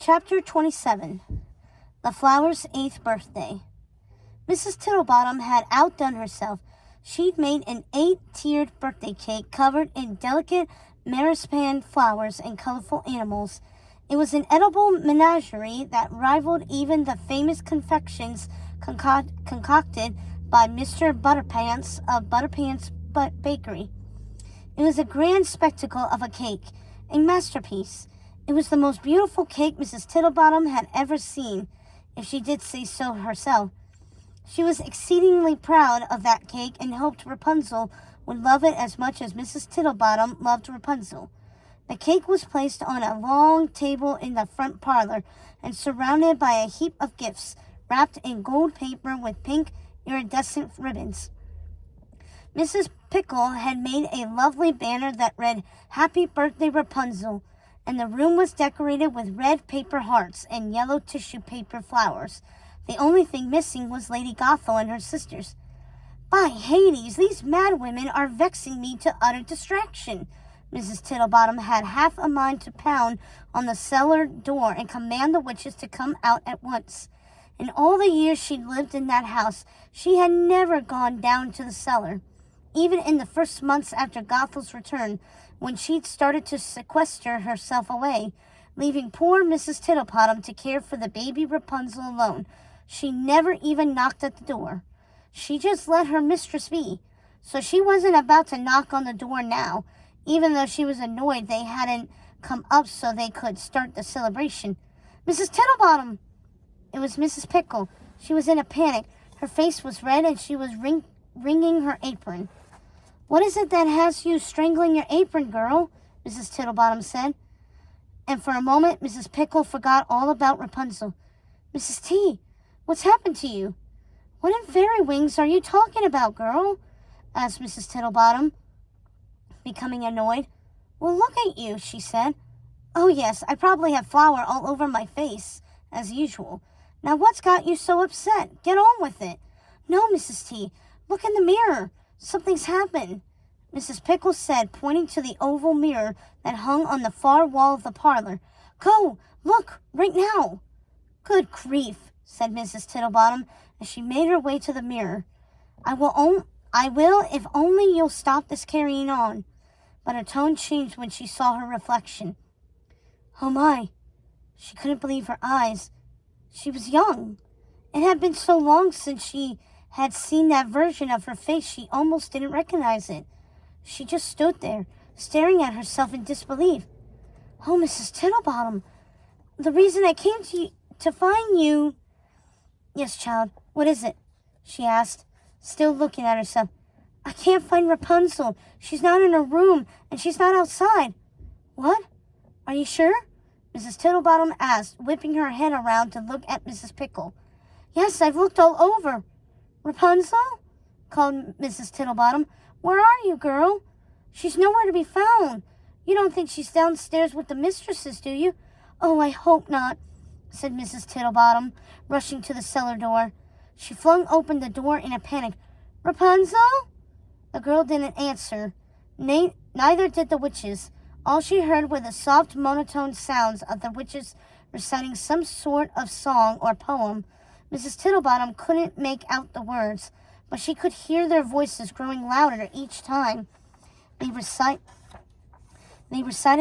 Chapter 27. The Flower's 8th Birthday. Mrs. Tittlebottom had outdone herself. She'd made an 8-tiered birthday cake covered in delicate marzipan flowers and colorful animals. It was an edible menagerie that rivaled even the famous confections concocted by Mr. Butterpants of Butterpants Bakery. It was a grand spectacle of a cake, a masterpiece. It was the most beautiful cake Mrs. Tittlebottom had ever seen, if she did say so herself. She was exceedingly proud of that cake and hoped Rapunzel would love it as much as Mrs. Tittlebottom loved Rapunzel. The cake was placed on a long table in the front parlor and surrounded by a heap of gifts wrapped in gold paper with pink iridescent ribbons. Mrs. Pickle had made a lovely banner that read, "Happy Birthday, Rapunzel," and the room was decorated with red paper hearts and yellow tissue paper flowers. The only thing missing was Lady Gothel and her sisters. "By Hades, these mad women are vexing me to utter distraction." Mrs. Tittlebottom had half a mind to pound on the cellar door and command the witches to come out at once. In all the years she'd lived in that house, she had never gone down to the cellar. Even in the first months after Gothel's return, when she'd started to sequester herself away, leaving poor Mrs. Tittlebottom to care for the baby Rapunzel alone, she never even knocked at the door. She just let her mistress be, so she wasn't about to knock on the door now, even though she was annoyed they hadn't come up so they could start the celebration. "Mrs. Tittlebottom!" It was Mrs. Pickle. She was in a panic. Her face was red and she was wringing her apron. "What is it that has you strangling your apron, girl?" Mrs. Tittlebottom said. And for a moment, Mrs. Pickle forgot all about Rapunzel. "Mrs. T, what's happened to you?" "What in fairy wings are you talking about, girl?" asked Mrs. Tittlebottom, becoming annoyed. "Well, look at you," she said. "Oh, yes, I probably have flour all over my face, as usual. Now, what's got you so upset? Get on with it." "No, Mrs. T, look in the mirror. Something's happened," Mrs. Pickle said, pointing to the oval mirror that hung on the far wall of the parlor. "Go, look, right now." "Good grief," said Mrs. Tittlebottom as she made her way to the mirror. I will if only you'll stop this carrying on." But her tone changed when she saw her reflection. Oh my, she couldn't believe her eyes. She was young. It had been so long since she had seen that version of her face she almost didn't recognize it. She just stood there, staring at herself in disbelief. "Oh, Mrs. Tittlebottom, the reason I came to find you—" "Yes, child, what is it?" she asked, still looking at herself. "I can't find Rapunzel. She's not in her room, and she's not outside." "What? Are you sure?" Mrs. Tittlebottom asked, whipping her head around to look at Mrs. Pickle. "Yes, I've looked all over." "Rapunzel?" called Mrs. Tittlebottom. "Where are you, girl? She's nowhere to be found. You don't think she's downstairs with the mistresses, do you?" "Oh, I hope not," said Mrs. Tittlebottom, rushing to the cellar door. She flung open the door in a panic. "Rapunzel?" The girl didn't answer. Neither did the witches. All she heard were the soft, monotone sounds of the witches reciting some sort of song or poem. Mrs. Tittlebottom couldn't make out the words, but she could hear their voices growing louder each time they recited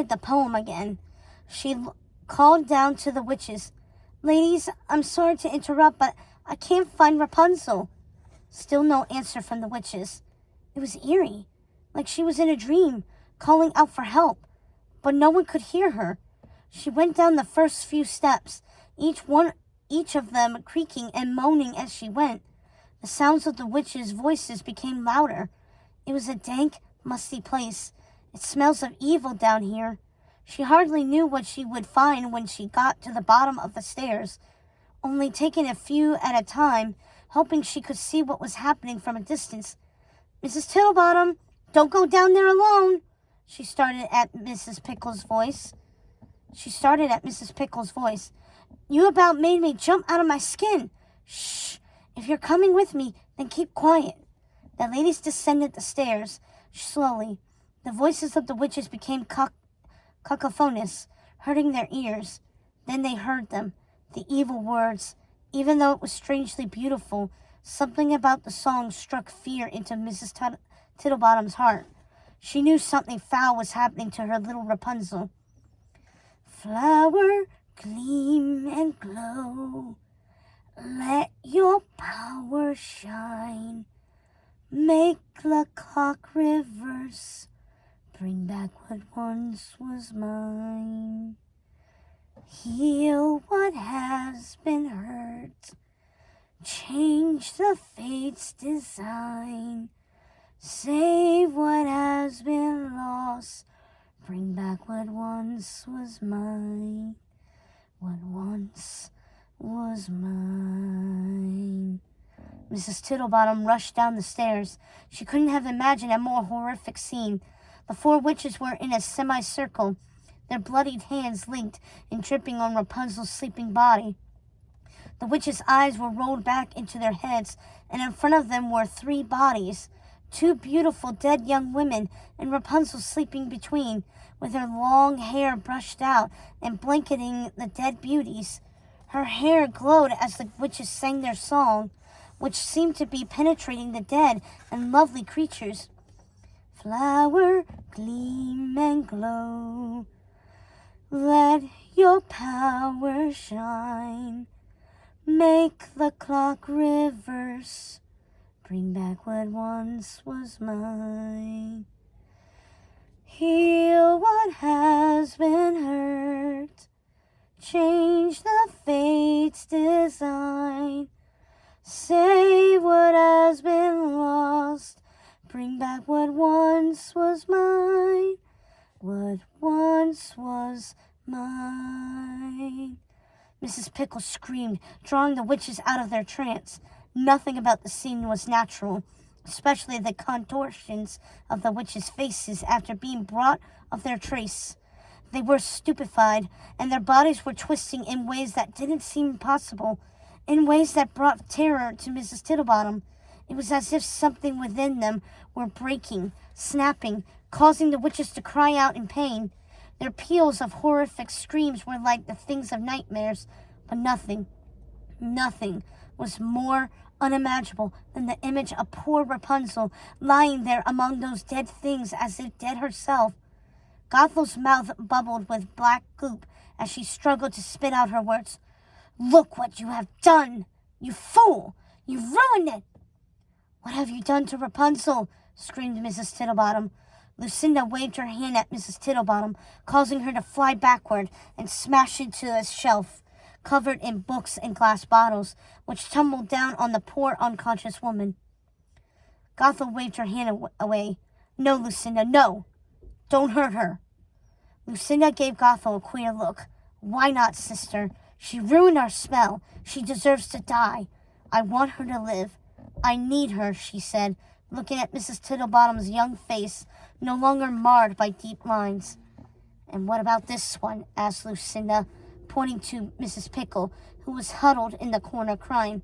the poem again. She called down to the witches. "Ladies, I'm sorry to interrupt, but I can't find Rapunzel." Still no answer from the witches. It was eerie, like she was in a dream, calling out for help, but no one could hear her. She went down the first few steps, each of them creaking and moaning as she went. The sounds of the witches' voices became louder. It was a dank, musty place. "It smells of evil down here." She hardly knew what she would find when she got to the bottom of the stairs, only taking a few at a time, hoping she could see what was happening from a distance. "Mrs. Tittlebottom, don't go down there alone," she started at Mrs. Pickle's voice. "You about made me jump out of my skin." "Shh! If you're coming with me, then keep quiet." The ladies descended the stairs slowly. The voices of the witches became cacophonous, hurting their ears. Then they heard them, the evil words. Even though it was strangely beautiful, something about the song struck fear into Mrs. Tittlebottom's heart. She knew something foul was happening to her little Rapunzel. Flower, gleam and glow, let your power shine. Make the clock reverse, bring back what once was mine. Heal what has been hurt, change the fate's design. Save what has been lost, bring back what once was mine. What once was mine. Mrs. Tittlebottom rushed down the stairs. She couldn't have imagined a more horrific scene. The 4 witches were in a semicircle, their bloodied hands linked and dripping on Rapunzel's sleeping body. The witches' eyes were rolled back into their heads, and in front of them were 3 bodies, 2 beautiful dead young women, and Rapunzel sleeping between, with her long hair brushed out and blanketing the dead beauties. Her hair glowed as the witches sang their song, which seemed to be penetrating the dead and lovely creatures. Flower, gleam and glow, let your power shine. Make the clock reverse, bring back what once was mine. Heal what has been hurt, change the fate's design. Save what has been lost, bring back what once was mine. What once was mine. Mrs. Pickle screamed, drawing the witches out of their trance. Nothing about the scene was natural, especially the contortions of the witches' faces after being brought of their trace. They were stupefied, and their bodies were twisting in ways that didn't seem possible, in ways that brought terror to Mrs. Tittlebottom. It was as if something within them were breaking, snapping, causing the witches to cry out in pain. Their peals of horrific screams were like the things of nightmares, but nothing was more unimaginable than the image of poor Rapunzel lying there among those dead things as if dead herself. Gothel's mouth bubbled with black goop as she struggled to spit out her words. Look what you have done, you fool! You've ruined it! What have you done to Rapunzel? Screamed Mrs. Tittlebottom. Lucinda waved her hand at Mrs. Tittlebottom, causing her to fly backward and smash into a shelf covered in books and glass bottles, which tumbled down on the poor unconscious woman. Gothel waved her hand away. No, Lucinda, no! Don't hurt her. Lucinda gave Gothel a queer look. Why not, sister? She ruined our spell. She deserves to die. I want her to live. I need her, she said, looking at Mrs. Tittlebottom's young face, no longer marred by deep lines. And what about this one? Asked Lucinda, pointing to Mrs. Pickle, who was huddled in the corner crying.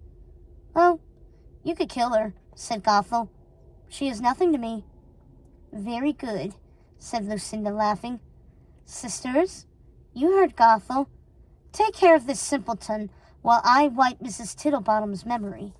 Oh, you could kill her, said Gothel. She is nothing to me. Very good, said Lucinda, laughing. Sisters, you heard Gothel. Take care of this simpleton while I wipe Mrs. Tittlebottom's memory.